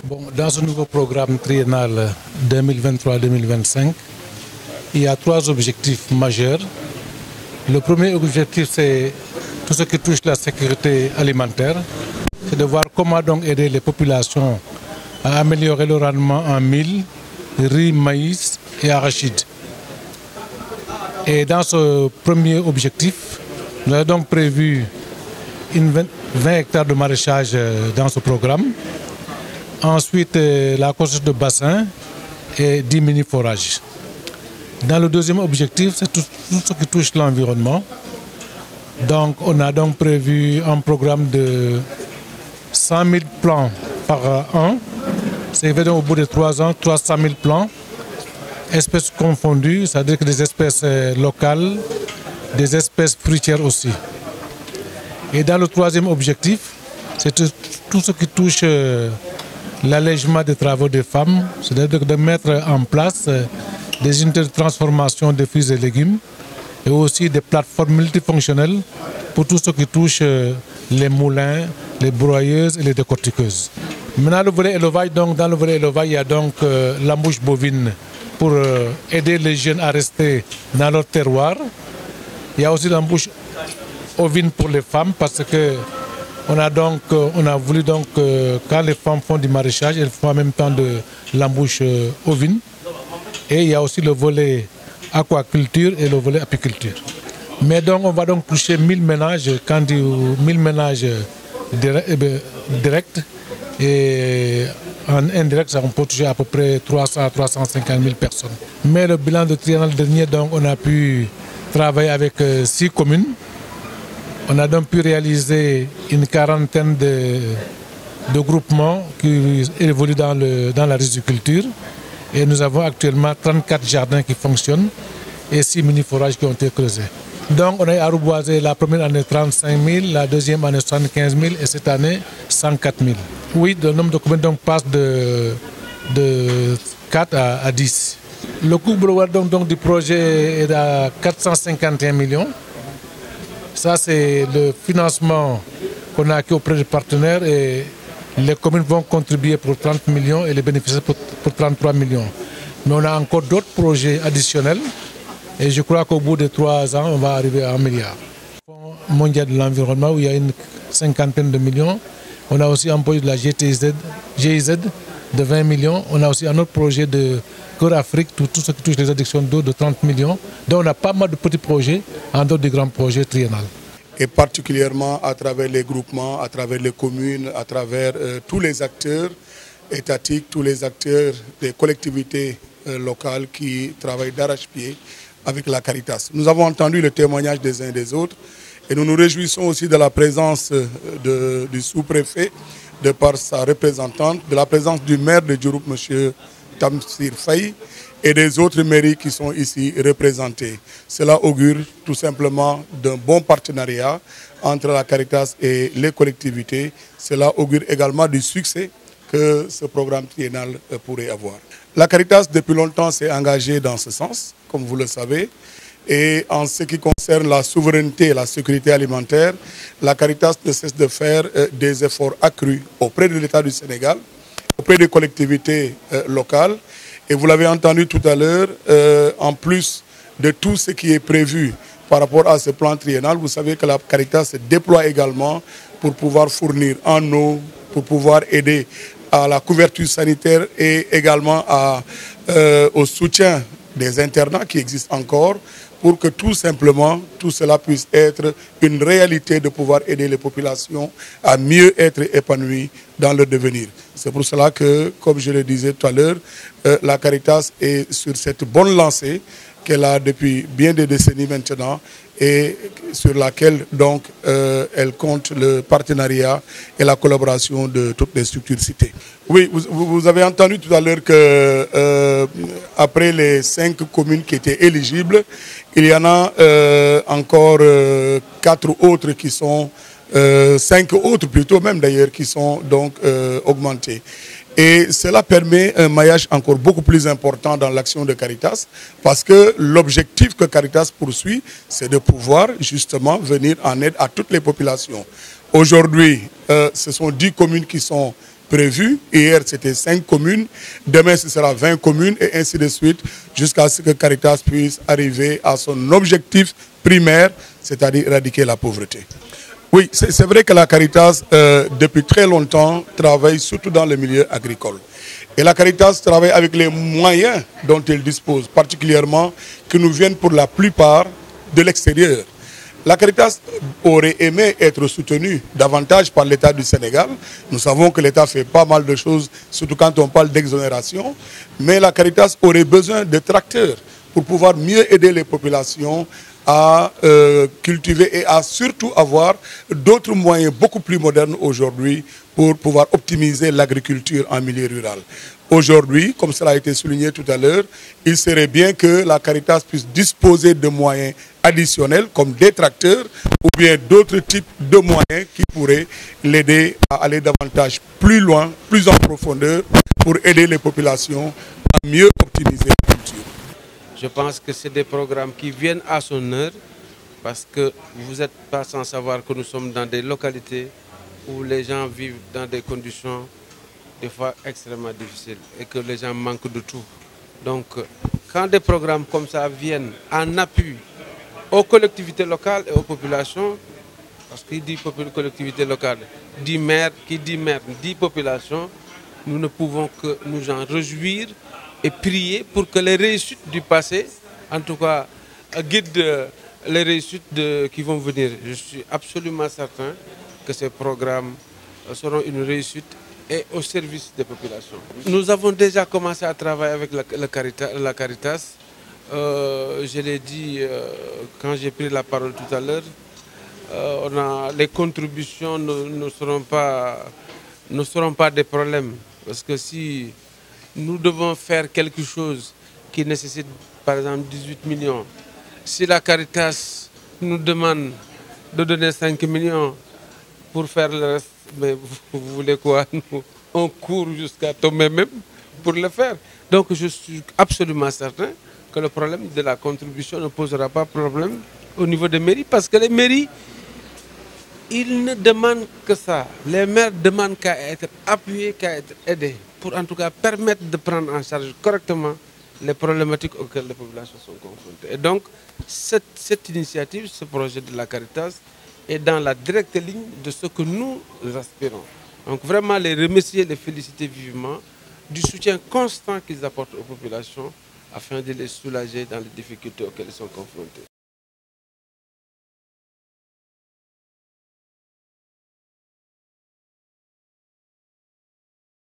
Bon, dans ce nouveau programme triennal 2023-2025, il y a 3 objectifs majeurs. Le premier objectif, c'est tout ce qui touche la sécurité alimentaire. C'est de voir comment donc aider les populations à améliorer le rendement en mil, riz, maïs et arachide. Et dans ce premier objectif, nous avons donc prévu 20 hectares de maraîchage dans ce programme. Ensuite, la construction de bassins et 10 mini-forages. Dans le deuxième objectif, c'est tout ce qui touche l'environnement. Donc, on a donc prévu un programme de 100 000 plants par an. C'est donc au bout de 3 ans, 300 000 plants, espèces confondues, c'est-à-dire que des espèces locales, des espèces fruitières aussi. Et dans le troisième objectif, c'est tout ce qui touche l'allègement des travaux des femmes, c'est-à-dire de mettre en place des unités de transformation de fruits et légumes et aussi des plateformes multifonctionnelles pour tout ce qui touche les moulins, les broyeuses et les décortiqueuses. Maintenant, le volet élevage, donc, dans le volet élevage, il y a donc l'embouche bovine pour aider les jeunes à rester dans leur terroir. Il y a aussi l'embouche ovine pour les femmes parce que on a voulu donc quand les femmes font du maraîchage, elles font en même temps de l'embouche ovine. Et il y a aussi le volet aquaculture et le volet apiculture. Mais donc on va donc toucher 1000 ménages, quand on dit 1000 ménages directs et en indirect, on peut toucher à peu près 300 à 350 000 personnes. Mais le bilan de triennal dernier, donc on a pu travailler avec 6 communes. On a donc pu réaliser une quarantaine de groupements qui évoluent dans la riziculture. Et nous avons actuellement 34 jardins qui fonctionnent et 6 mini-forages qui ont été creusés. Donc on a reboisé la première année 35 000, la deuxième année 75 000 et cette année 104 000. Oui, le nombre de communes donc passe de 4 à 10. Le coût global donc du projet est à 451 millions. Ça, c'est le financement qu'on a acquis auprès des partenaires et les communes vont contribuer pour 30 millions et les bénéficiaires pour 33 millions. Mais on a encore d'autres projets additionnels et je crois qu'au bout de 3 ans, on va arriver à 1 milliard. Le Fonds mondial de l'environnement, où il y a une cinquantaine de millions. On a aussi un projet de la GIZ de 20 millions. On a aussi un autre projet de Cœur Afrique, tout ce qui touche les addictions d'eau de 30 millions. Donc on a pas mal de petits projets en dehors des grands projets triennales. Et particulièrement à travers les groupements, à travers les communes, à travers tous les acteurs étatiques, tous les acteurs des collectivités locales qui travaillent d'arrache-pied avec la Caritas. Nous avons entendu le témoignage des uns et des autres et nous nous réjouissons aussi de la présence du sous-préfet, de par sa représentante, de la présence du maire de Diouroup, M. Tamsir Faye, et des autres mairies qui sont ici représentées. Cela augure tout simplement d'un bon partenariat entre la Caritas et les collectivités. Cela augure également du succès que ce programme triennal pourrait avoir. La Caritas, depuis longtemps, s'est engagée dans ce sens, comme vous le savez. Et en ce qui concerne la souveraineté et la sécurité alimentaire, la Caritas ne cesse de faire des efforts accrus auprès de l'État du Sénégal, auprès des collectivités locales. Et vous l'avez entendu tout à l'heure, en plus de tout ce qui est prévu par rapport à ce plan triennal, vous savez que la Caritas se déploie également pour pouvoir fournir en eau, pour pouvoir aider à la couverture sanitaire et également au soutien des internats qui existent encore, pour que tout simplement, tout cela puisse être une réalité de pouvoir aider les populations à mieux être épanouies dans leur devenir. C'est pour cela que, comme je le disais tout à l'heure, la Caritas est sur cette bonne lancée qu'elle a depuis bien des décennies maintenant et sur laquelle donc elle compte le partenariat et la collaboration de toutes les structures citées. Oui, vous avez entendu tout à l'heure que après les 5 communes qui étaient éligibles, il y en a encore 4 autres qui sont, 5 autres plutôt même d'ailleurs, qui sont donc augmentées. Et cela permet un maillage encore beaucoup plus important dans l'action de Caritas, parce que l'objectif que Caritas poursuit, c'est de pouvoir justement venir en aide à toutes les populations. Aujourd'hui, ce sont 10 communes qui sont prévu. Hier, c'était 5 communes. Demain, ce sera 20 communes et ainsi de suite jusqu'à ce que Caritas puisse arriver à son objectif primaire, c'est-à-dire éradiquer la pauvreté. Oui, c'est vrai que la Caritas, depuis très longtemps, travaille surtout dans le milieu agricole. Et la Caritas travaille avec les moyens dont elle dispose, particulièrement qui nous viennent pour la plupart de l'extérieur. La Caritas aurait aimé être soutenue davantage par l'État du Sénégal. Nous savons que l'État fait pas mal de choses, surtout quand on parle d'exonération. Mais la Caritas aurait besoin de tracteurs pour pouvoir mieux aider les populations à cultiver et à surtout avoir d'autres moyens beaucoup plus modernes aujourd'hui pour pouvoir optimiser l'agriculture en milieu rural. Aujourd'hui, comme cela a été souligné tout à l'heure, il serait bien que la Caritas puisse disposer de moyens additionnels comme des tracteurs ou bien d'autres types de moyens qui pourraient l'aider à aller davantage plus loin, plus en profondeur pour aider les populations à mieux optimiser la culture. Je pense que c'est des programmes qui viennent à son heure parce que vous n'êtes pas sans savoir que nous sommes dans des localités où les gens vivent dans des conditions des fois extrêmement difficiles et que les gens manquent de tout. Donc, quand des programmes comme ça viennent en appui aux collectivités locales et aux populations, parce qu'il dit collectivité locale, dit maire, qui dit maire, dit population, nous ne pouvons que nous en réjouir et prier pour que les réussites du passé, en tout cas, guident les réussites qui vont venir. Je suis absolument certain que ces programmes seront une réussite et au service des populations. Nous avons déjà commencé à travailler avec la Caritas. Je l'ai dit quand j'ai pris la parole tout à l'heure. Les contributions ne seront pas des problèmes. Parce que si nous devons faire quelque chose qui nécessite par exemple 18 millions, si la Caritas nous demande de donner 5 millions pour faire le reste, mais vous voulez quoi? On court jusqu'à tomber même pour le faire. Donc je suis absolument certain que le problème de la contribution ne posera pas problème au niveau des mairies, parce que les mairies, ils ne demandent que ça. Les maires demandent qu'à être appuyés, qu'à être aidés, pour en tout cas permettre de prendre en charge correctement les problématiques auxquelles les populations sont confrontées. Et donc, cette initiative, ce projet de la Caritas, est dans la directe ligne de ce que nous aspirons. Donc vraiment les remercier, les féliciter vivement du soutien constant qu'ils apportent aux populations afin de les soulager dans les difficultés auxquelles ils sont confrontés.